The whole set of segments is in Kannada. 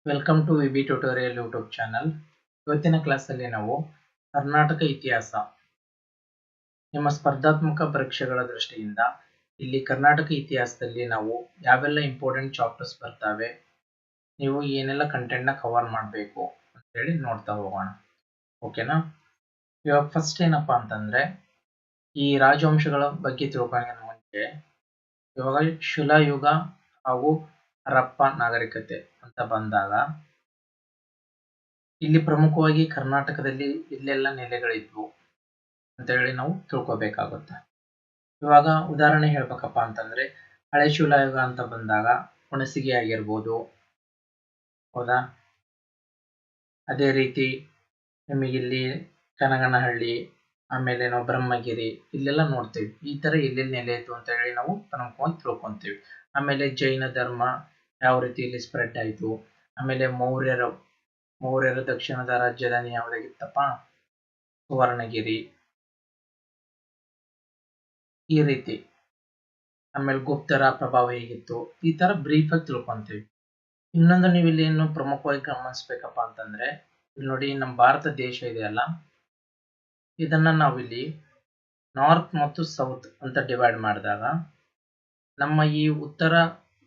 Welcome to VB tutorial YouTube channel. ಇವತ್ತಿನ ಕ್ಲಾಸಲ್ಲಿ ನಾವು ಕರ್ನಾಟಕ ಇತಿಹಾಸ ನಿಮ್ಮ ಸ್ಪರ್ಧಾತ್ಮಕ ಪರೀಕ್ಷೆಗಳ ದೃಷ್ಟಿಯಿಂದ ಇಲ್ಲಿ ಕರ್ನಾಟಕ ಇತಿಹಾಸದಲ್ಲಿ ನಾವು ಯಾವೆಲ್ಲ ಇಂಪಾರ್ಟೆಂಟ್ ಚಾಪ್ಟರ್ಸ್ ಬರ್ತವೆ, ನೀವು ಏನೆಲ್ಲ ಕಂಟೆಂಟ್ನ ಕವರ್ ಮಾಡಬೇಕು ಅಂತೇಳಿ ನೋಡ್ತಾ ಹೋಗೋಣ. ಓಕೆನಾ? ಇವಾಗ ಫಸ್ಟ್ ಏನಪ್ಪಾ ಅಂತಂದ್ರೆ, ಈ ರಾಜವಂಶಗಳ ಬಗ್ಗೆ ತಿಳ್ಕೊಳ್ಳೋಕೆ ಮುಂಚೆ ಇವಾಗ ಶಿಲಾಯುಗ ಹಾಗೂ ಹರಪ್ಪ ನಾಗರಿಕತೆ ಅಂತ ಬಂದಾಗ ಇಲ್ಲಿ ಪ್ರಮುಖವಾಗಿ ಕರ್ನಾಟಕದಲ್ಲಿ ಇಲ್ಲೆಲ್ಲ ನೆಲೆಗಳಿದ್ವು ಅಂತ ಹೇಳಿ ನಾವು ತಿಳ್ಕೊಬೇಕಾಗುತ್ತೆ. ಇವಾಗ ಉದಾಹರಣೆ ಹೇಳ್ಬೇಕಪ್ಪ ಅಂತಂದ್ರೆ, ಹಳೆ ಶಿಲಾಯುಗ ಅಂತ ಬಂದಾಗ ಹುಣಸಿಗೆ ಆಗಿರ್ಬೋದು, ಹೌದಾ? ಅದೇ ರೀತಿ ನಿಮಗಿಲ್ಲಿ ಕನಗನಹಳ್ಳಿ, ಆಮೇಲೆ ನಾವು ಬ್ರಹ್ಮಗಿರಿ ಇಲ್ಲೆಲ್ಲ ನೋಡ್ತೀವಿ. ಈ ತರ ಎಲ್ಲೆಲ್ಲಿ ನೆಲೆ ಇತ್ತು ಅಂತ ಹೇಳಿ ನಾವು ಪ್ರಮುಖವಾಗಿ ತಿಳ್ಕೊಂತೀವಿ. ಆಮೇಲೆ ಜೈನ ಧರ್ಮ ಯಾವ ರೀತಿ ಇಲ್ಲಿ ಸ್ಪ್ರೆಡ್ ಆಯ್ತು, ಆಮೇಲೆ ಮೌರ್ಯರ ದಕ್ಷಿಣದ ರಾಜಧಾನಿ ಯಾವ್ದಾಗಿತ್ತಪ್ಪ, ಸುವರ್ಣಗಿರಿ, ಈ ರೀತಿ. ಆಮೇಲೆ ಗುಪ್ತರ ಪ್ರಭಾವ ಹೇಗಿತ್ತು, ಈ ತರ ಬ್ರೀಫ್ ಆಗಿ ತಿಳ್ಕೊಂತೀವಿ. ಇನ್ನೊಂದು ನೀವು ಇಲ್ಲಿ ಏನು ಪ್ರಮುಖವಾಗಿ ಗಮನಿಸ್ಬೇಕಪ್ಪ ಅಂತಂದ್ರೆ, ಇಲ್ಲಿ ನೋಡಿ ನಮ್ಮ ಭಾರತ ದೇಶ ಇದೆಯಲ್ಲ, ಇದನ್ನ ನಾವಿಲ್ಲಿ ನಾರ್ತ್ ಮತ್ತು ಸೌತ್ ಅಂತ ಡಿವೈಡ್ ಮಾಡಿದಾಗ ನಮ್ಮ ಈ ಉತ್ತರ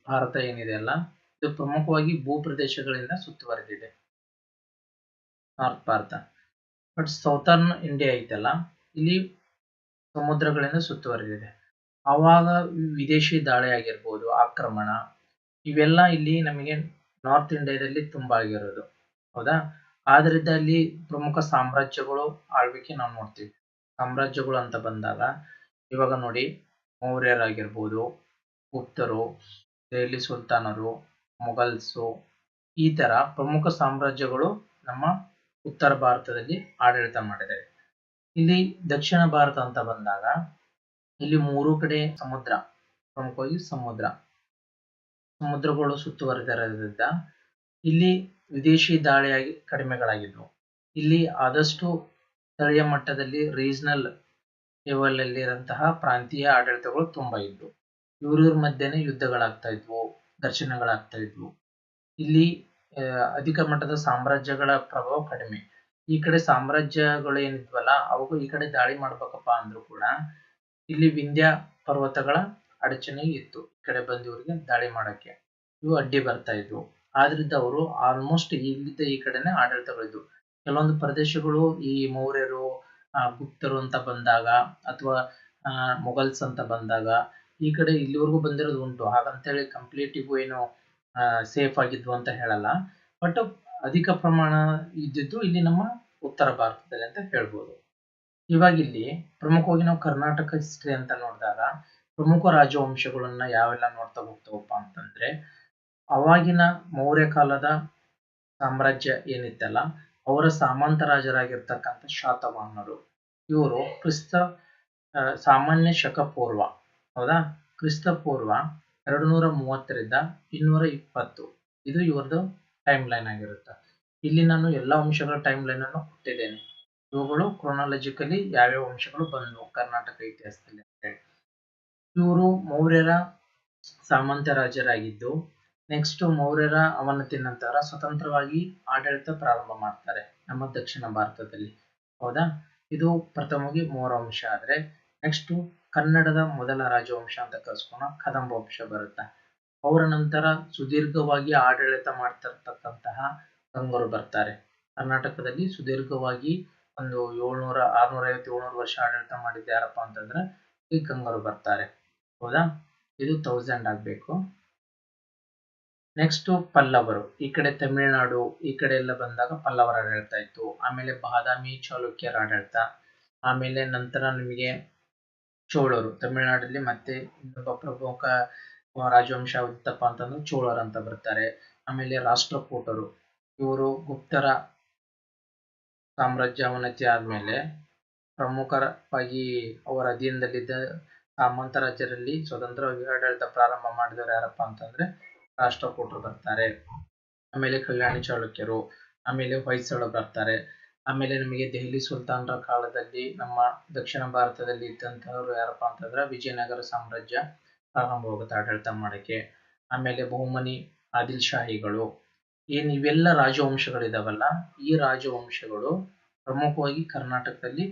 ಭಾರತ ಏನಿದೆ ಅಲ್ಲ, ಇದು ಪ್ರಮುಖವಾಗಿ ಭೂಪ್ರದೇಶಗಳಿಂದ ಸುತ್ತುವರೆದಿದೆ, north Bharat. But southern India ಐತಲ್ಲ, ಇಲ್ಲಿ ಸಮುದ್ರಗಳಿಂದ ಸುತ್ತುವರೆದಿದೆ. ಆವಾಗ ವಿದೇಶಿ ದಾಳಿ ಆಗಿರ್ಬೋದು, ಆಕ್ರಮಣ, ಇವೆಲ್ಲ ಇಲ್ಲಿ ನಮಗೆ ನಾರ್ತ್ ಇಂಡಿಯಾದಲ್ಲಿ ತುಂಬಾ ಆಗಿರೋದು, ಹೌದಾ? ಆದ್ರಿಂದ ಅಲ್ಲಿ ಪ್ರಮುಖ ಸಾಮ್ರಾಜ್ಯಗಳು ಆಳ್ವಿಕೆ ನಾವು ನೋಡ್ತೀವಿ. ಸಾಮ್ರಾಜ್ಯಗಳು ಅಂತ ಬಂದಾಗ ಇವಾಗ ನೋಡಿ, ಮೌರ್ಯರಾಗಿರ್ಬೋದು, ಗುಪ್ತರು, ದೆಹಲಿ ಸುಲ್ತಾನರು, ಮೊಘಲ್ಸು, ಈ ತರ ಪ್ರಮುಖ ಸಾಮ್ರಾಜ್ಯಗಳು ನಮ್ಮ ಉತ್ತರ ಭಾರತದಲ್ಲಿ ಆಡಳಿತ ಮಾಡಿದ್ದಾರೆ. ಇಲ್ಲಿ ದಕ್ಷಿಣ ಭಾರತ ಅಂತ ಬಂದಾಗ ಇಲ್ಲಿ ಮೂರು ಕಡೆ ಸಮುದ್ರ, ಪ್ರಮುಖವಾಗಿ ಸಮುದ್ರಗಳು ಸುತ್ತುವರೆದಿರೋದ್ರಿಂದ ಇಲ್ಲಿ ವಿದೇಶಿ ದಾಳಿಯಾಗಿ ಕಡಿಮೆಗಳಾಗಿದ್ವು. ಇಲ್ಲಿ ಆದಷ್ಟು ಸ್ಥಳೀಯ ಮಟ್ಟದಲ್ಲಿ ರೀಜನಲ್ ಲೆವೆಲ್ ಅಲ್ಲಿ ಇರುವಂತಹ ಪ್ರಾಂತೀಯ ಆಡಳಿತಗಳು ತುಂಬಾ ಇದ್ವು. ಇವ್ರ ಮಧ್ಯೆನೆ ಯುದ್ಧಗಳಾಗ್ತಾ ಇದ್ವು, ಘರ್ಷಣೆಗಳಾಗ್ತಾ ಇದ್ವು. ಇಲ್ಲಿ ಅಧಿಕ ಮಟ್ಟದ ಸಾಮ್ರಾಜ್ಯಗಳ ಪ್ರಭಾವ ಕಡಿಮೆ. ಈ ಕಡೆ ಸಾಮ್ರಾಜ್ಯಗಳು ಏನಿದ್ವಲ್ಲ, ಅವು ಈ ಕಡೆ ದಾಳಿ ಮಾಡ್ಬೇಕಪ್ಪ ಅಂದ್ರೂ ಕೂಡ ಇಲ್ಲಿ ವಿಂಧ್ಯ ಪರ್ವತಗಳ ಅಡಚಣೆ ಇತ್ತು, ಈ ಕಡೆ ಬಂದು ಇವರಿಗೆ ದಾಳಿ ಮಾಡಕ್ಕೆ ಇವು ಅಡ್ಡಿ ಬರ್ತಾ ಇದ್ವು. ಆದ್ರಿಂದ ಅವರು ಆಲ್ಮೋಸ್ಟ್ ಇಲ್ಲಿದ್ದ ಈ ಕಡೆನೆ ಆಡಳಿತಗಳಿದ್ವು. ಕೆಲವೊಂದು ಪ್ರದೇಶಗಳು ಈ ಮೌರ್ಯರು, ಗುಪ್ತರು ಅಂತ ಬಂದಾಗ, ಅಥವಾ ಮೊಘಲ್ಸ್ ಅಂತ ಬಂದಾಗ ಈ ಕಡೆ ಇಲ್ಲಿವರೆಗೂ ಬಂದಿರೋದು ಉಂಟು. ಹಾಗಂತೇಳಿ ಕಂಪ್ಲೀಟ್ ಇವು ಏನು ಸೇಫ್ ಆಗಿದ್ವು ಅಂತ ಹೇಳಲ್ಲ. ಬಟ್ ಅಧಿಕ ಪ್ರಮಾಣ ಇದ್ದಿದ್ದು ಇಲ್ಲಿ ನಮ್ಮ ಉತ್ತರ ಭಾರತದಲ್ಲಿ ಅಂತ ಹೇಳ್ಬೋದು. ಇವಾಗ ಇಲ್ಲಿ ಪ್ರಮುಖವಾಗಿ ನಾವು ಕರ್ನಾಟಕ ಹಿಸ್ಟ್ರಿ ಅಂತ ನೋಡಿದಾಗ ಪ್ರಮುಖ ರಾಜವಂಶಗಳನ್ನ ಯಾವೆಲ್ಲ ನೋಡ್ತಾ ಹೋಗ್ತವಪ್ಪ ಅಂತಂದ್ರೆ, ಅವಾಗಿನ ಮೌರ್ಯ ಕಾಲದ ಸಾಮ್ರಾಜ್ಯ ಏನಿತ್ತಲ್ಲ, ಅವರ ಸಾಮಂತ ರಾಜರಾಗಿರ್ತಕ್ಕಂಥ ಶಾತವಾಹನರು. ಇವರು ಸಾಮಾನ್ಯ ಶಕ ಪೂರ್ವ, ಹೌದಾ? ಕ್ರಿಸ್ತ ಪೂರ್ವ 230ರಿಂದ 220 ಇದು ಇವ್ರದ್ದು ಟೈಮ್ ಲೈನ್ ಆಗಿರುತ್ತೆ. ಇಲ್ಲಿ ನಾನು ಎಲ್ಲಾ ವಂಶಗಳ ಟೈಮ್ ಲೈನ್ ಅನ್ನು ಕೊಟ್ಟಿದ್ದೇನೆ. ಇವುಗಳು ಕ್ರೊನಾಲಜಿಕಲಿ ಯಾವ್ಯಾವ ವಂಶಗಳು ಬಂದವು ಕರ್ನಾಟಕ ಇತಿಹಾಸದಲ್ಲಿ ಅಂತ ಹೇಳಿ. ಇವರು ಮೌರ್ಯರ ಸಾಮಂತ ರಾಜರಾಗಿದ್ದು, ನೆಕ್ಸ್ಟ್ ಮೌರ್ಯರ ಅವನತಿ ನಂತರ ಸ್ವತಂತ್ರವಾಗಿ ಆಡಳಿತ ಪ್ರಾರಂಭ ಮಾಡ್ತಾರೆ ನಮ್ಮ ದಕ್ಷಿಣ ಭಾರತದಲ್ಲಿ, ಹೌದಾ? ಇದು ಪ್ರಥಮವಾಗಿ ಮೌರ್ಯ ವಂಶ. ಆದ್ರೆ ನೆಕ್ಸ್ಟ್ ಕನ್ನಡದ ಮೊದಲ ರಾಜವಂಶ ಅಂತ ಕರ್ಸ್ಕೊಂಡ ಕದಂಬ ವಂಶ ಬರುತ್ತೆ. ಅವರ ನಂತರ ಸುದೀರ್ಘವಾಗಿ ಆಡಳಿತ ಮಾಡ್ತಿರ್ತಕ್ಕಂತಹ ಗಂಗರು ಬರ್ತಾರೆ. ಕರ್ನಾಟಕದಲ್ಲಿ ಸುದೀರ್ಘವಾಗಿ ಒಂದು 650 700 ವರ್ಷ ಆಡಳಿತ ಮಾಡಿದ್ದು ಯಾರಪ್ಪ ಅಂತಂದ್ರೆ ಈ ಗಂಗರು ಬರ್ತಾರೆ, ಹೌದಾ? ಇದು 1000 ಆಗ್ಬೇಕು. ನೆಕ್ಸ್ಟ್ ಪಲ್ಲವರು, ಈ ಕಡೆ ತಮಿಳುನಾಡು ಈ ಕಡೆ ಎಲ್ಲ ಬಂದಾಗ ಪಲ್ಲವರ ಆಡಳಿತ ಇತ್ತು. ಆಮೇಲೆ ಬಾದಾಮಿ ಚಾಲುಕ್ಯರ ಆಡಳಿತ. ಆಮೇಲೆ ನಂತರ ನಿಮಗೆ ಚೋಳರು, ತಮಿಳುನಾಡಲ್ಲಿ ಮತ್ತೆ ಇನ್ನೊಬ್ಬ ಪ್ರಮುಖ ರಾಜವಂಶ ಇತ್ತಪ್ಪ ಅಂತಂದ್ರೆ ಚೋಳರು ಅಂತ ಬರ್ತಾರೆ. ಆಮೇಲೆ ರಾಷ್ಟ್ರಕೂಟರು, ಇವರು ಗುಪ್ತರ ಸಾಮ್ರಾಜ್ಯ ಅವನತಿ ಆದ್ಮೇಲೆ ಪ್ರಮುಖವಾಗಿ ಅವರ ಅಧೀನದಲ್ಲಿದ್ದ ಸಾಮಂತ ರಾಜ್ಯರಲ್ಲಿ ಸ್ವತಂತ್ರವಾಗಿ ಆಡಳಿತ ಪ್ರಾರಂಭ ಮಾಡಿದವರು ಯಾರಪ್ಪ ಅಂತಂದ್ರೆ ರಾಷ್ಟ್ರಕೂಟರು ಬರ್ತಾರೆ. ಆಮೇಲೆ ಕಲ್ಯಾಣಿ ಚಾಲುಕ್ಯರು, ಆಮೇಲೆ ಹೊಯ್ಸಳರು ಬರ್ತಾರೆ. ಆಮೇಲೆ ನಿಮಗೆ ದೆಹಲಿ ಸುಲ್ತಾನರ ಕಾಲದಲ್ಲಿ ನಮ್ಮ ದಕ್ಷಿಣ ಭಾರತದಲ್ಲಿ ಇದ್ದಂತವ್ರು ಯಾರಪ್ಪ ಅಂತಂದ್ರೆ ವಿಜಯನಗರ ಸಾಮ್ರಾಜ್ಯ ಪ್ರಾರಂಭವಾಗುತ್ತೆ ಆಡಳಿತ ಮಾಡಕ್ಕೆ. ಆಮೇಲೆ ಬಹುಮನಿ ಆದಿಲ್ ಶಾಹಿಗಳು, ಏನ್ ಇವೆಲ್ಲ ರಾಜವಂಶಗಳಿದಾವಲ್ಲ, ಈ ರಾಜವಂಶಗಳು ಪ್ರಮುಖವಾಗಿ ಕರ್ನಾಟಕದಲ್ಲಿ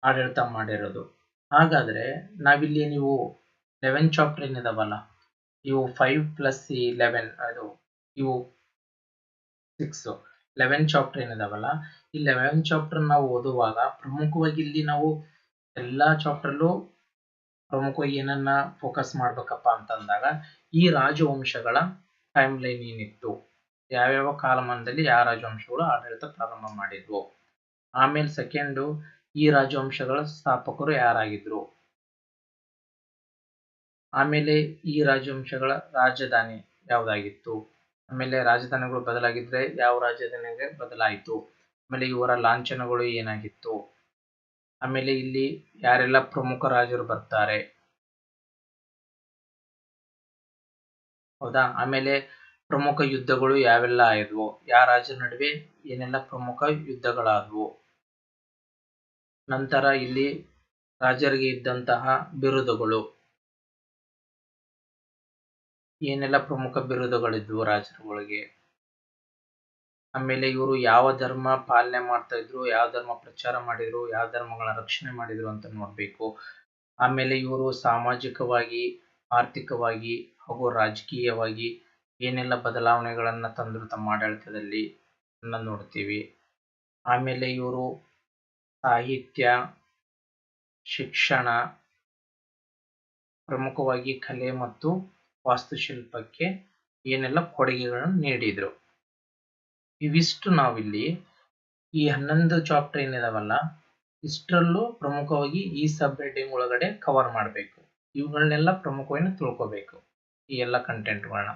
ಆಡಳಿತ ಮಾಡಿರೋದು. ಹಾಗಾದ್ರೆ ನಾವಿಲ್ಲಿ ನೀವು 11 ಚಾಪ್ಟರ್ ಏನಿದಾವಲ್ಲ, ಇವು 5+11 ಅದು ಇವು 6 11 ಚಾಪ್ಟರ್ ಏನಿದಾವಲ್ಲ, ಈ 11 ಚಾಪ್ಟರ್ ನಾವು ಓದುವಾಗ ಪ್ರಮುಖವಾಗಿ ಇಲ್ಲಿ ನಾವು ಎಲ್ಲಾ ಚಾಪ್ಟರ್ಲ್ಲೂ ಪ್ರಮುಖವಾಗಿ ಏನನ್ನ ಫೋಕಸ್ ಮಾಡ್ಬೇಕಪ್ಪ ಅಂತಂದಾಗ ಈ ರಾಜವಂಶಗಳ ಟೈಮ್ ಲೈನ್ ಏನಿತ್ತು, ಯಾವ್ಯಾವ ಕಾಲಮಾನದಲ್ಲಿ ಯಾವ ರಾಜವಂಶಗಳು ಆಡಳಿತ ಪ್ರಾರಂಭ ಮಾಡಿದ್ವು, ಆಮೇಲೆ ಸೆಕೆಂಡು ಈ ರಾಜವಂಶಗಳ ಸ್ಥಾಪಕರು ಯಾರಾಗಿದ್ರು, ಆಮೇಲೆ ಈ ರಾಜವಂಶಗಳ ರಾಜಧಾನಿ ಯಾವ್ದಾಗಿತ್ತು, ಆಮೇಲೆ ರಾಜಧಾನಿಗಳು ಬದಲಾಗಿದ್ರೆ ಯಾವ ರಾಜಧಾನಿಗೆ ಬದಲಾಯಿತು, ಆಮೇಲೆ ಇವರ ಲಾಂಛನಗಳು ಏನಾಗಿತ್ತು, ಆಮೇಲೆ ಇಲ್ಲಿ ಯಾರೆಲ್ಲ ಪ್ರಮುಖ ರಾಜರು ಬರ್ತಾರೆ, ಹೌದಾ, ಆಮೇಲೆ ಪ್ರಮುಖ ಯುದ್ಧಗಳು ಯಾವೆಲ್ಲ ಆಯ್ದ್ವು, ಯಾವ ರಾಜರ ನಡುವೆ ಏನೆಲ್ಲ ಪ್ರಮುಖ ಯುದ್ಧಗಳಾದ್ವು, ನಂತರ ಇಲ್ಲಿ ರಾಜರಿಗೆ ಇದ್ದಂತಹ ಬಿರುದುಗಳು, ಏನೆಲ್ಲ ಪ್ರಮುಖ ಬಿರುದುಗಳಿದ್ವು ರಾಜರುಗಳಿಗೆ, ಆಮೇಲೆ ಇವರು ಯಾವ ಧರ್ಮ ಪಾಲನೆ ಮಾಡ್ತಾ ಇದ್ರು, ಯಾವ ಧರ್ಮ ಪ್ರಚಾರ ಮಾಡಿದ್ರು, ಯಾವ ಧರ್ಮಗಳ ರಕ್ಷಣೆ ಮಾಡಿದ್ರು ಅಂತ ನೋಡ್ಬೇಕು. ಆಮೇಲೆ ಇವರು ಸಾಮಾಜಿಕವಾಗಿ, ಆರ್ಥಿಕವಾಗಿ ಹಾಗೂ ರಾಜಕೀಯವಾಗಿ ಏನೆಲ್ಲ ಬದಲಾವಣೆಗಳನ್ನ ತಂದ್ರು ತಮ್ಮ ಆಡಳಿತದಲ್ಲಿ ಅನ್ನ ನೋಡ್ತೀವಿ. ಆಮೇಲೆ ಇವರು ಸಾಹಿತ್ಯ, ಶಿಕ್ಷಣ, ಪ್ರಮುಖವಾಗಿ ಕಲೆ ಮತ್ತು ವಾಸ್ತುಶಿಲ್ಪಕ್ಕೆ ಏನೆಲ್ಲ ಕೊಡುಗೆಗಳನ್ನು ನೀಡಿದ್ರು. ಇವಿಷ್ಟು ನಾವಿಲ್ಲಿ ಈ 11 ಚಾಪ್ಟರ್ ಏನಿದಾವಲ್ಲ ಇಷ್ಟರಲ್ಲೂ ಪ್ರಮುಖವಾಗಿ ಈ ಸಬ್ ಹೆಡ್ಡಿಂಗ್ ಒಳಗಡೆ ಕವರ್ ಮಾಡಬೇಕು. ಇವುಗಳನ್ನೆಲ್ಲ ಪ್ರಮುಖವಾಗಿ ತಿಳ್ಕೊಬೇಕು, ಈ ಎಲ್ಲ ಕಂಟೆಂಟ್ಗಳನ್ನ.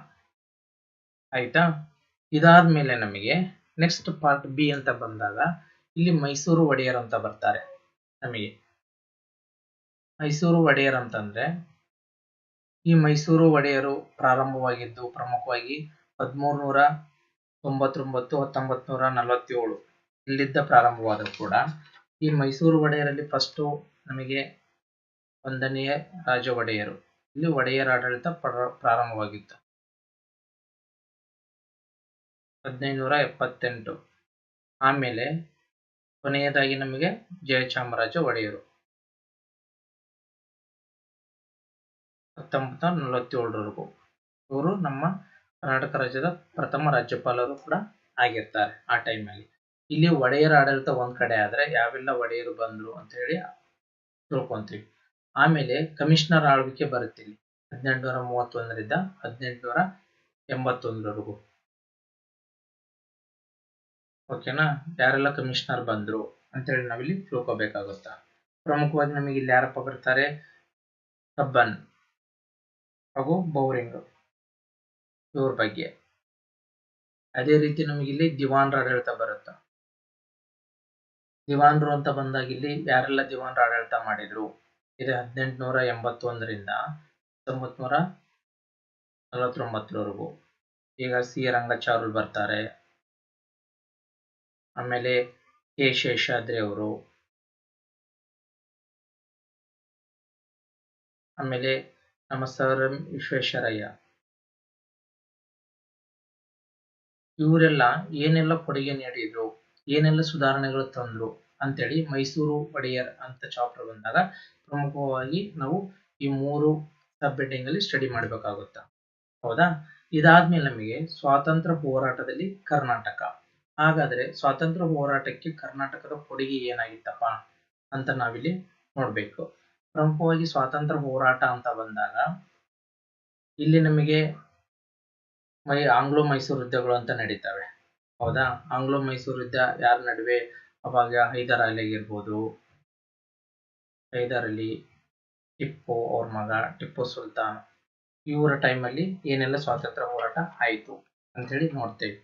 ಆಯ್ತಾ? ಇದಾದ್ಮೇಲೆ ನಮಗೆ ನೆಕ್ಸ್ಟ್ ಪಾರ್ಟ್ ಬಿ ಅಂತ ಬಂದಾಗ ಇಲ್ಲಿ ಮೈಸೂರು ಒಡೆಯರ್ ಅಂತ ಬರ್ತಾರೆ. ನಮಗೆ ಮೈಸೂರು ಒಡೆಯರ್ ಅಂತಂದ್ರೆ ಈ ಮೈಸೂರು ಒಡೆಯರು ಪ್ರಾರಂಭವಾಗಿದ್ದು ಪ್ರಮುಖವಾಗಿ 1399 1947 ಇಲ್ಲಿದ್ದ ಪ್ರಾರಂಭವಾದರೂ ಕೂಡ ಈ ಮೈಸೂರು ಒಡೆಯರಲ್ಲಿ ಫಸ್ಟು ನಮಗೆ 1ನೇ ರಾಜ ಒಡೆಯರು, ಇಲ್ಲಿ ಒಡೆಯರ ಆಡಳಿತ ಪ್ರಾರಂಭವಾಗಿತ್ತು 1578. ಆಮೇಲೆ ಕೊನೆಯದಾಗಿ ನಮಗೆ ಜಯಚಾಮರಾಜ ಒಡೆಯರು 1947ರವರೆಗೂ. ಇವರು ನಮ್ಮ ಕರ್ನಾಟಕ ರಾಜ್ಯದ ಪ್ರಥಮ ರಾಜ್ಯಪಾಲರು ಕೂಡ ಆಗಿರ್ತಾರೆ ಆ ಟೈಮಲ್ಲಿ. ಇಲ್ಲಿ ಒಡೆಯರ ಆಡಳಿತ ಒಂದ್ ಕಡೆ ಆದ್ರೆ ಯಾವೆಲ್ಲ ಒಡೆಯರು ಬಂದ್ರು ಅಂತ ಹೇಳಿ ತಿಳ್ಕೊಂತೀವಿ. ಆಮೇಲೆ ಕಮಿಷನರ್ ಆಳ್ವಿಕೆ ಬರುತ್ತೆ ಇಲ್ಲಿ 1831ರಿಂದ 1881ರವರೆಗೂ. ಓಕೆನಾ? ಯಾರೆಲ್ಲ ಕಮಿಷನರ್ ಬಂದ್ರು ಅಂತ ಹೇಳಿ ನಾವಿಲ್ಲಿ ತಿಳ್ಕೊಬೇಕಾಗುತ್ತಾ. ಪ್ರಮುಖವಾಗಿ ನಮಗೆ ಇಲ್ಲಿ ಯಾರಪ್ಪ ಬರ್ತಾರೆ, ಕಬ್ಬನ್ ಹಾಗೂ ಬೌರಿಂಗ್ ಇವ್ರ ಬಗ್ಗೆ. ಅದೇ ರೀತಿ ನಮಗೆ ಇಲ್ಲಿ ದಿವಾನ್ರ ಆಡಳಿತ ಬರುತ್ತ. ದಿವಾನ್ರು ಅಂತ ಬಂದಾಗ ಇಲ್ಲಿ ಯಾರೆಲ್ಲ ದಿವಾನ್ರ ಆಡಳಿತ ಮಾಡಿದ್ರು, ಇದು 1881ರಿಂದ 1949ರವರೆಗೂ. ಈಗ ಸಿ ರಂಗಚಾರುಲ್ ಬರ್ತಾರೆ, ಆಮೇಲೆ ಕೆ ಶೇಷಾದ್ರಿ ಅವರು, ಆಮೇಲೆ ನಮ್ಮ ಸರ್ ವಿಶ್ವೇಶ್ವರಯ್ಯ, ಇವರೆಲ್ಲ ಏನೆಲ್ಲ ಕೊಡುಗೆ ನೀಡಿದ್ರು, ಏನೆಲ್ಲ ಸುಧಾರಣೆಗಳು ತಂದ್ರು ಅಂತೇಳಿ ಮೈಸೂರು ಒಡೆಯರ್ ಅಂತ ಚಾಪ್ಟರ್ ಬಂದಾಗ ಪ್ರಮುಖವಾಗಿ ನಾವು ಈ 3 ಸಬ್ ಹೆಡ್ಡಿಂಗ್ ಅಲ್ಲಿ ಸ್ಟಡಿ ಮಾಡಬೇಕಾಗುತ್ತ. ಹೌದಾ? ಇದಾದ್ಮೇಲೆ ನಮಗೆ ಸ್ವಾತಂತ್ರ್ಯ ಹೋರಾಟದಲ್ಲಿ ಕರ್ನಾಟಕ. ಹಾಗಾದ್ರೆ ಸ್ವಾತಂತ್ರ್ಯ ಹೋರಾಟಕ್ಕೆ ಕರ್ನಾಟಕದ ಕೊಡುಗೆ ಏನಾಗಿತ್ತಪ್ಪ ಅಂತ ನಾವಿಲ್ಲಿ ನೋಡ್ಬೇಕು. ಪ್ರಮುಖವಾಗಿ ಸ್ವಾತಂತ್ರ್ಯ ಹೋರಾಟ ಅಂತ ಬಂದಾಗ ಇಲ್ಲಿ ನಮಗೆ ಆಂಗ್ಲೋ ಮೈಸೂರು ಯುದ್ಧಗಳು ಅಂತ ನಡೀತವೆ. ಹೌದಾ? ಆಂಗ್ಲೋ ಮೈಸೂರು ಯುದ್ಧ ಯಾರ ನಡುವೆ, ಅವಾಗ ಹೈದರ್ ಅಲಿ ಆಗಿರ್ಬೋದು, ಹೈದರ್ ಅಲಿ, ಟಿಪ್ಪು ಅವ್ರ ಮಗ ಟಿಪ್ಪು ಸುಲ್ತಾನ್, ಇವರ ಟೈಮಲ್ಲಿ ಏನೆಲ್ಲ ಸ್ವಾತಂತ್ರ್ಯ ಹೋರಾಟ ಆಯಿತು ಅಂತ ಹೇಳಿ ನೋಡ್ತೇವೆ.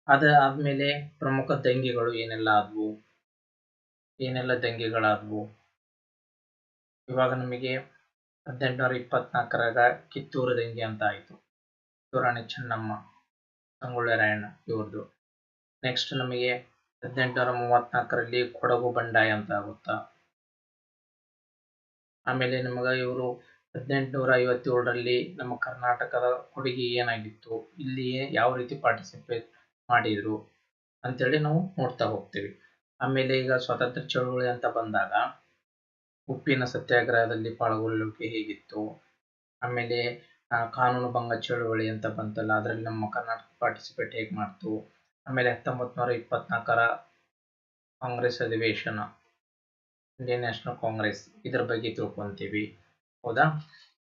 ಅದಾದ್ಮೇಲೆ ಪ್ರಮುಖ ದಂಗೆಗಳು ಏನೆಲ್ಲ ಆದ್ವು, ಏನೆಲ್ಲ ದಂಗೆಗಳಾದ್ವು. ಇವಾಗ ನಮಗೆ 1824ರಾಗ ಕಿತ್ತೂರು ದಂಗೆ ಅಂತ ಆಯಿತು, ಕಿತ್ತೂರು ರಾಣಿ ಚೆನ್ನಮ್ಮ, ಸಂಗೊಳ್ಳಿ ರಾಯಣ್ಣ ಇವ್ರದ್ದು. ನೆಕ್ಸ್ಟ್ ನಮಗೆ 1834ರಲ್ಲಿ ಕೊಡಗು ಬಂಡಾಯ ಅಂತ ಆಗುತ್ತಾ. ಆಮೇಲೆ ನಮಗ ಇವರು 1857ರಲ್ಲಿ ನಮ್ಮ ಕರ್ನಾಟಕದ ಕೊಡುಗೆ ಏನಾಗಿತ್ತು, ಇಲ್ಲಿ ಯಾವ ರೀತಿ ಪಾರ್ಟಿಸಿಪೇಟ್ ಮಾಡಿದ್ರು ಅಂತೇಳಿ ನಾವು ನೋಡ್ತಾ ಹೋಗ್ತೀವಿ. ಆಮೇಲೆ ಈಗ ಸ್ವಾತಂತ್ರ್ಯ ಚಳವಳಿ ಅಂತ ಬಂದಾಗ ಉಪ್ಪಿನ ಸತ್ಯಾಗ್ರಹದಲ್ಲಿ ಪಾಲ್ಗೊಳ್ಳುವಿಕೆ ಹೇಗಿತ್ತು, ಆಮೇಲೆ ಕಾನೂನು ಭಂಗ ಚಳವಳಿ ಅಂತ ಬಂತಲ್ಲ, ಅದರಲ್ಲಿ ನಮ್ಮ ಕರ್ನಾಟಕ ಪಾರ್ಟಿಸಿಪೇಟ್ ಹೇಗೆ ಮಾಡ್ತು, ಆಮೇಲೆ 1924ರ ಕಾಂಗ್ರೆಸ್ ಅಧಿವೇಶನ, ಇಂಡಿಯನ್ ನ್ಯಾಷನಲ್ ಕಾಂಗ್ರೆಸ್, ಇದ್ರ ಬಗ್ಗೆ ತಿಳ್ಕೊಂತೀವಿ. ಹೌದಾ,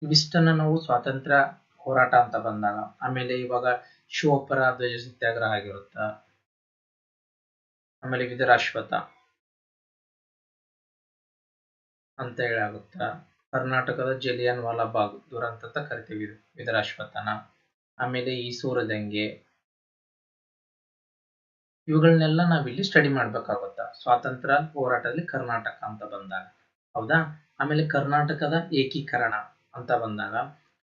ಇವಿಷ್ಟನ್ನ ನಾವು ಸ್ವಾತಂತ್ರ್ಯ ಹೋರಾಟ ಅಂತ ಬಂದಾಗ, ಆಮೇಲೆ ಇವಾಗ ಶಿವಪರ ಧ್ವಜ ಸತ್ಯಾಗ್ರಹ ಆಗಿರುತ್ತ, ಆಮೇಲೆ ವಿಧುರಾಶ್ವತ್ಥ ಅಂತ ಹೇಳಾಗುತ್ತ, ಕರ್ನಾಟಕದ ಜಲಿಯನ್ ವಾಲಾಬಾಗ್ ದುರಂತ ಅಂತ ಕರಿತೀವಿ ವಿಧುರಾಶ್ವತ್ಥನ, ಆಮೇಲೆ ಈಸೂರು ದಂಗೆ, ಇವುಗಳನ್ನೆಲ್ಲ ನಾವಿಲ್ಲಿ ಸ್ಟಡಿ ಮಾಡ್ಬೇಕಾಗುತ್ತ ಸ್ವಾತಂತ್ರ್ಯ ಹೋರಾಟದಲ್ಲಿ ಕರ್ನಾಟಕ ಅಂತ ಬಂದಾಗ. ಹೌದಾ, ಆಮೇಲೆ ಕರ್ನಾಟಕದ ಏಕೀಕರಣ ಅಂತ ಬಂದಾಗ,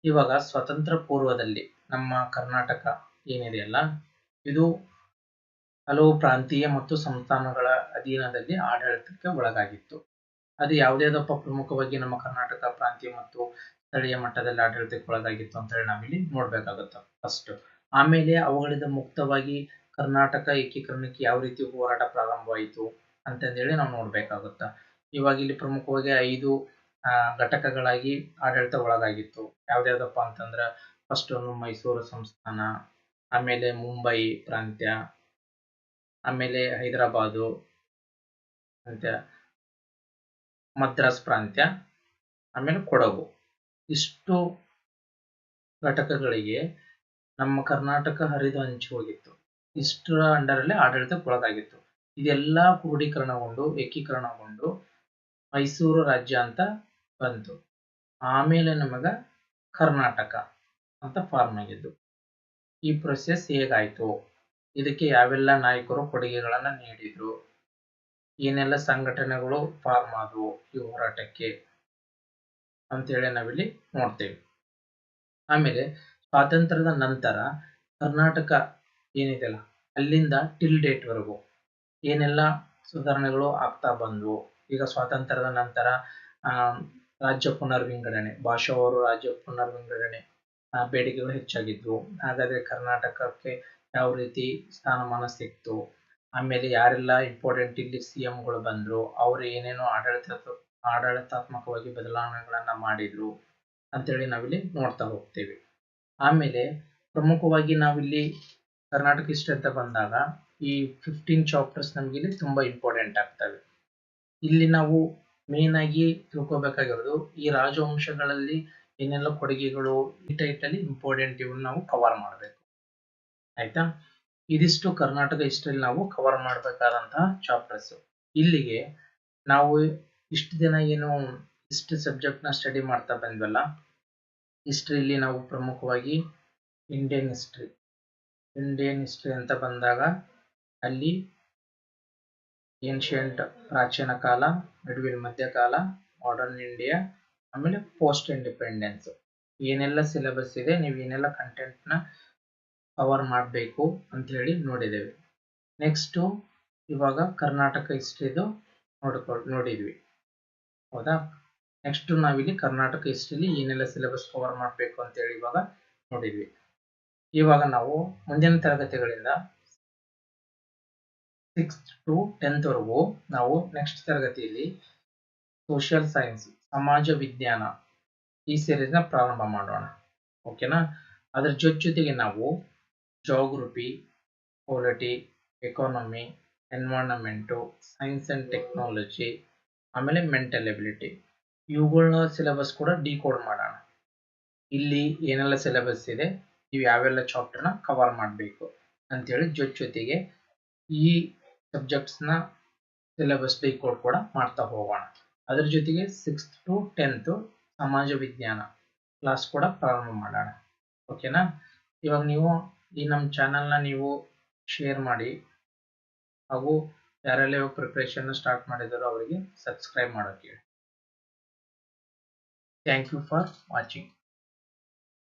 ಇವಾಗ ಸ್ವತಂತ್ರ ಪೂರ್ವದಲ್ಲಿ ನಮ್ಮ ಕರ್ನಾಟಕ ಏನಿದೆಯಲ್ಲ, ಇದು ಹಲವು ಪ್ರಾಂತೀಯ ಮತ್ತು ಸಂಸ್ಥಾನಗಳ ಅಧೀನದಲ್ಲಿ ಆಡಳಿತಕ್ಕೆ ಒಳಗಾಗಿತ್ತು. ಅದು ಯಾವುದ್ಯಾವುದಪ್ಪ ಪ್ರಮುಖವಾಗಿ ನಮ್ಮ ಕರ್ನಾಟಕ ಪ್ರಾಂತೀಯ ಮತ್ತು ಸ್ಥಳೀಯ ಮಟ್ಟದಲ್ಲಿ ಆಡಳಿತಕ್ಕೆ ಒಳಗಾಗಿತ್ತು ಅಂತ ಹೇಳಿ ನಾವಿಲ್ಲಿ ನೋಡ್ಬೇಕಾಗುತ್ತೆ ಫಸ್ಟ್. ಆಮೇಲೆ ಅವುಗಳಿಂದ ಮುಕ್ತವಾಗಿ ಕರ್ನಾಟಕ ಏಕೀಕರಣಕ್ಕೆ ಯಾವ ರೀತಿ ಹೋರಾಟ ಪ್ರಾರಂಭವಾಯಿತು ಅಂತಂದೇಳಿ ನಾವು ನೋಡ್ಬೇಕಾಗುತ್ತ. ಇವಾಗ ಇಲ್ಲಿ ಪ್ರಮುಖವಾಗಿ 5 ಘಟಕಗಳಾಗಿ ಆಡಳಿತ ಒಳಗಾಗಿತ್ತು. ಯಾವ್ದ್ಯಾವ್ದಪ್ಪ ಅಂತಂದ್ರ ಫಸ್ಟ್ ಮೈಸೂರು ಸಂಸ್ಥಾನ, ಆಮೇಲೆ ಮುಂಬೈ ಪ್ರಾಂತ್ಯ, ಆಮೇಲೆ ಹೈದರಾಬಾದು ಪ್ರಾಂತ್ಯ, ಮದ್ರಾಸ್ ಪ್ರಾಂತ್ಯ, ಆಮೇಲೆ ಕೊಡಗು. ಇಷ್ಟು ಘಟಕಗಳಿಗೆ ನಮ್ಮ ಕರ್ನಾಟಕ ಹರಿದು ಹಂಚಿ ಹೋಗಿತ್ತು. ಇಷ್ಟರ ಅಂಡರಲ್ಲಿ ಆಡಳಿತಕ್ಕೆ ಒಳಗಾಗಿತ್ತು. ಇದೆಲ್ಲ ಕ್ರೋಢೀಕರಣಗೊಂಡು ಏಕೀಕರಣಗೊಂಡು ಮೈಸೂರು ರಾಜ್ಯ ಅಂತ ಬಂತು. ಆಮೇಲೆ ನಮಗ ಕರ್ನಾಟಕ ಅಂತ ಫಾರ್ಮ್ ಆಗಿದ್ದು. ಈ ಪ್ರೊಸೆಸ್ ಹೇಗಾಯ್ತು, ಇದಕ್ಕೆ ಯಾವೆಲ್ಲ ನಾಯಕರು ಕೊಡುಗೆಗಳನ್ನ ನೀಡಿದ್ರು, ಏನೆಲ್ಲ ಸಂಘಟನೆಗಳು ಫಾರ್ಮ್ ಆದವು ಈ ಹೋರಾಟಕ್ಕೆ ಅಂತೇಳಿ ನಾವಿಲ್ಲಿ ನೋಡ್ತೇವೆ. ಆಮೇಲೆ ಸ್ವಾತಂತ್ರ್ಯದ ನಂತರ ಕರ್ನಾಟಕ ಏನಿದೆಯಲ್ಲ, ಅಲ್ಲಿಂದ ಟಿಲ್ ಡೇಟ್ ವರೆಗೂ ಏನೆಲ್ಲ ಸುಧಾರಣೆಗಳು ಆಗ್ತಾ ಬಂದ್ವು. ಈಗ ಸ್ವಾತಂತ್ರ್ಯದ ನಂತರ ರಾಜ್ಯ ಪುನರ್ವಿಂಗಡಣೆ, ಭಾಷಾವಾರು ರಾಜ್ಯ ಪುನರ್ವಿಂಗಡಣೆ ಬೇಡಿಕೆಗಳು ಹೆಚ್ಚಾಗಿದ್ವು. ಹಾಗಾದ್ರೆ ಕರ್ನಾಟಕಕ್ಕೆ ಯಾವ ರೀತಿ ಸ್ಥಾನಮಾನ ಸಿಕ್ತು, ಆಮೇಲೆ ಯಾರೆಲ್ಲ ಇಂಪಾರ್ಟೆಂಟ್ ಇಲ್ಲಿ CMಗಳು ಬಂದ್ರು, ಅವ್ರು ಏನೇನೋ ಆಡಳಿತಾತ್ಮಕವಾಗಿ ಬದಲಾವಣೆಗಳನ್ನ ಮಾಡಿದ್ರು ಅಂತೇಳಿ ನಾವಿಲ್ಲಿ ನೋಡ್ತಾ ಹೋಗ್ತೇವೆ. ಆಮೇಲೆ ಪ್ರಮುಖವಾಗಿ ನಾವಿಲ್ಲಿ ಕರ್ನಾಟಕ ಹಿಸ್ಟ್ರಿ ಅಂತ ಬಂದಾಗ ಈ 15 ಚಾಪ್ಟರ್ಸ್ ನಮ್ಗೆ ಇಲ್ಲಿ ತುಂಬಾ ಇಂಪಾರ್ಟೆಂಟ್ ಆಗ್ತವೆ. ಇಲ್ಲಿ ನಾವು ಮೇನ್ ಆಗಿ ತಿಳ್ಕೊಬೇಕಾಗಿರೋದು ಈ ರಾಜವಂಶಗಳಲ್ಲಿ ಏನೆಲ್ಲ ಕೊಡುಗೆಗಳು ಈ ಟೈಟಲ್ಲಿ ಇಂಪಾರ್ಟೆಂಟ್ ಇವನ್ನ ನಾವು ಕವರ್ ಮಾಡಬೇಕು. ಆಯ್ತಾ, ಇದಿಷ್ಟು ಕರ್ನಾಟಕ ಹಿಸ್ಟ್ರಿಯಲ್ಲಿ ನಾವು ಕವರ್ ಮಾಡಬೇಕಾದಂತಹ ಚಾಪ್ಟರ್ಸ್. ಇಲ್ಲಿಗೆ ನಾವು ಇಷ್ಟು ದಿನ ಏನು ಹಿಸ್ಟ್ರಿ ಸಬ್ಜೆಕ್ಟ್ ನ ಸ್ಟಡಿ ಮಾಡ್ತಾ ಬಂದ್ವಲ್ಲ, ಹಿಸ್ಟ್ರಿಯಲ್ಲಿ ನಾವು ಪ್ರಮುಖವಾಗಿ ಇಂಡಿಯನ್ ಹಿಸ್ಟ್ರಿ ಅಂತ ಬಂದಾಗ ಅಲ್ಲಿ ಏನ್ಷಿಯಂಟ್ ಪ್ರಾಚೀನ ಕಾಲ, ಮಿಡ್ವಿಲ್ ಮಧ್ಯಕಾಲ, ಮಾಡರ್ನ್ ಇಂಡಿಯಾ, ಆಮೇಲೆ ಪೋಸ್ಟ್ ಇಂಡಿಪೆಂಡೆನ್ಸ್, ಏನೆಲ್ಲ ಸಿಲೆಬಸ್ ಇದೆ, ನೀವು ಏನೆಲ್ಲ ಕಂಟೆಂಟ್ ನ ಕವರ್ ಮಾಡಬೇಕು ಅಂತ ಹೇಳಿ ನೋಡಿದ್ದೇವೆ. ನೆಕ್ಸ್ಟ್ ಇವಾಗ ಕರ್ನಾಟಕ ಹಿಸ್ಟ್ರಿದು ನೋಡಿದ್ವಿ. ಹೌದಾ, ನೆಕ್ಸ್ಟ್ ನಾವಿಲ್ಲಿ ಕರ್ನಾಟಕ ಹಿಸ್ಟ್ರಿಲಿ ಏನೆಲ್ಲ ಸಿಲೆಬಸ್ ಕವರ್ ಮಾಡಬೇಕು ಅಂತ ಹೇಳಿ ಇವಾಗ ನೋಡಿದ್ವಿ. ಇವಾಗ ನಾವು ಮುಂದಿನ ತರಗತಿಗಳಿಂದ 6th to 10th ವರೆಗೂ ನಾವು ನೆಕ್ಸ್ಟ್ ತರಗತಿಯಲ್ಲಿ ಸೋಷಿಯಲ್ ಸೈನ್ಸ್, ಸಮಾಜ ವಿಜ್ಞಾನ ಈ ಸೀರೀಸ್ ನ ಪ್ರಾರಂಭ ಮಾಡೋಣ. ಓಕೆನಾ, ಅದ್ರ ಜೊತೆಗೆ ನಾವು geography, polity, economy, environment, science and technology, ಆಮೇಲೆ ಮೆಂಟಲ್ ಎಬಿಲಿಟಿ, ಇವುಗಳ ಸಿಲೆಬಸ್ ಕೂಡ ಡಿಕೋಡ್ ಮಾಡೋಣ. ಇಲ್ಲಿ ಏನೆಲ್ಲ ಸಿಲೆಬಸ್ ಇದೆ, ನೀವು ಯಾವೆಲ್ಲ ಚಾಪ್ಟರ್ನ ಕವರ್ ಮಾಡಬೇಕು ಅಂತೇಳಿ ಜೊತೆಗೆ ಈ ಸಬ್ಜೆಕ್ಟ್ಸ್ ನ ಸಿಲೆಬಸ್ ಡಿಕೋಡ್ ಕೂಡ ಮಾಡ್ತಾ ಹೋಗೋಣ. ಅದ್ರ ಜೊತೆಗೆ 6th to 10th ಸಮಾಜ ವಿಜ್ಞಾನ ಕ್ಲಾಸ್ ಕೂಡ ಪ್ರಾರಂಭ ಮಾಡೋಣ. ಓಕೆನಾ, ಇವಾಗ ನೀವು ಈ ನಮ್ಮ ಚಾನಲ್ನ ನೀವು ಶೇರ್ ಮಾಡಿ, ಹಾಗೂ ಯಾರೆಲ್ಲ ಇವಾಗ ಪ್ರಿಪ್ರೇಷನ್ ಸ್ಟಾರ್ಟ್ ಮಾಡಿದಾರೋ ಅವರಿಗೆ ಸಬ್ಸ್ಕ್ರೈಬ್ ಮಾಡೋಕೆ. Thank you for watching.